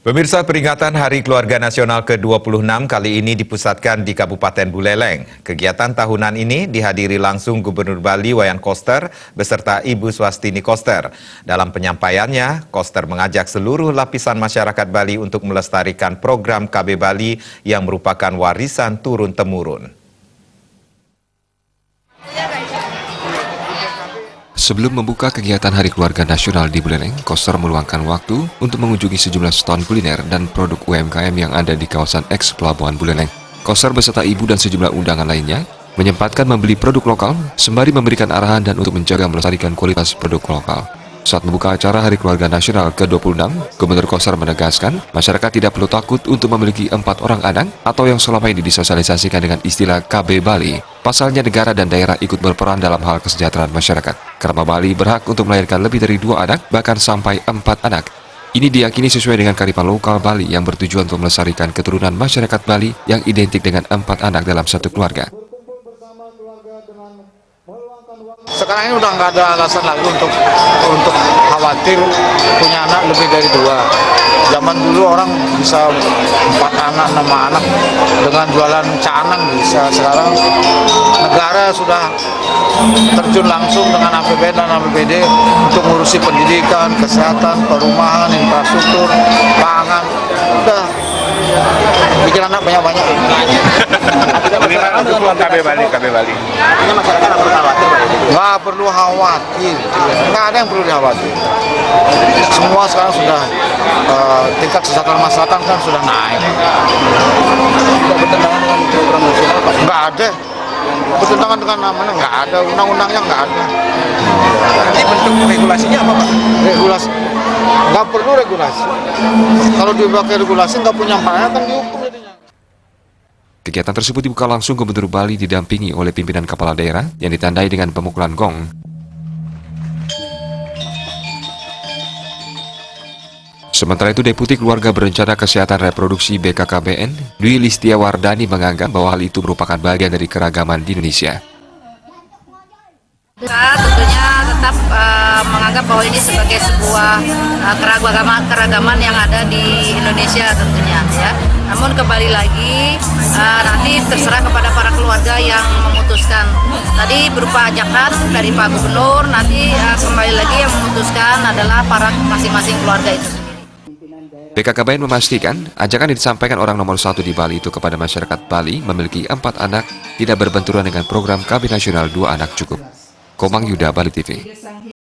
Pemirsa, peringatan Hari Keluarga Nasional ke-26 kali ini dipusatkan di Kabupaten Buleleng. Kegiatan tahunan ini dihadiri langsung Gubernur Bali Wayan Koster beserta Ibu Swastini Koster. Dalam penyampaiannya, Koster mengajak seluruh lapisan masyarakat Bali untuk melestarikan program KB Bali yang merupakan warisan turun-temurun. Sebelum membuka kegiatan Hari Keluarga Nasional di Buleleng, Koster meluangkan waktu untuk mengunjungi sejumlah stand kuliner dan produk UMKM yang ada di kawasan eks Pelabuhan Buleleng. Koster beserta ibu dan sejumlah undangan lainnya menyempatkan membeli produk lokal sembari memberikan arahan dan untuk menjaga melestarikan kualitas produk lokal. Saat membuka acara Hari Keluarga Nasional ke-26, Gubernur Koster menegaskan masyarakat tidak perlu takut untuk memiliki 4 orang anak atau yang selama ini disosialisasikan dengan istilah KB Bali. Pasalnya negara dan daerah ikut berperan dalam hal kesejahteraan masyarakat. Karena Bali berhak untuk melahirkan lebih dari 2 anak, bahkan sampai 4 anak. Ini diyakini sesuai dengan kearifan lokal Bali yang bertujuan untuk melestarikan keturunan masyarakat Bali yang identik dengan 4 anak dalam satu keluarga. Sekarang ini udah nggak ada alasan lagi untuk khawatir punya anak lebih dari 2. Zaman dulu orang bisa 4 anak, 6 anak dengan jualan canang bisa. Sekarang negara sudah terjun langsung dengan APBN dan APBD untuk ngurusi pendidikan, kesehatan, perumahan, infrastruktur, pangan. Udah bikin anak banyak-banyak. KB Bali. Ini masyarakat nggak perlu khawatir, Pak? Nggak perlu khawatir. Nggak ada yang perlu dikhawatir. Semua sekarang sudah tingkat kesejahteraan masyarakat kan sudah naik. Tidak bertentangan dengan program nasional, Pak? Nggak ada. Bertentangan dengan namanya nggak ada. Undang-undangnya nggak ada. Ini bentuk regulasinya apa, Pak? Regulasi nggak perlu regulasi. Kalau dipakai regulasi nggak punya makna kan dihukum jadinya. Kegiatan tersebut dibuka langsung Gubernur Bali didampingi oleh pimpinan kepala daerah yang ditandai dengan pemukulan gong. Sementara itu, Deputi Keluarga Berencana Kesehatan Reproduksi BKKBN, Dwi Listiawardani menganggap bahwa hal itu merupakan bagian dari keragaman di Indonesia. Tentunya tetap menganggap bahwa ini sebagai sebuah keragaman yang ada di Indonesia tentunya ya. Namun kembali lagi nanti terserah kepada para keluarga yang memutuskan. Tadi berupa ajakan dari Pak Gubernur, nanti kembali lagi yang memutuskan adalah para masing-masing keluarga itu sendiri. BKKBN memastikan ajakan yang disampaikan orang nomor 1 di Bali itu kepada masyarakat Bali memiliki 4 anak tidak berbenturan dengan program KB Nasional 2 Anak Cukup. Komang Yuda, Bali TV.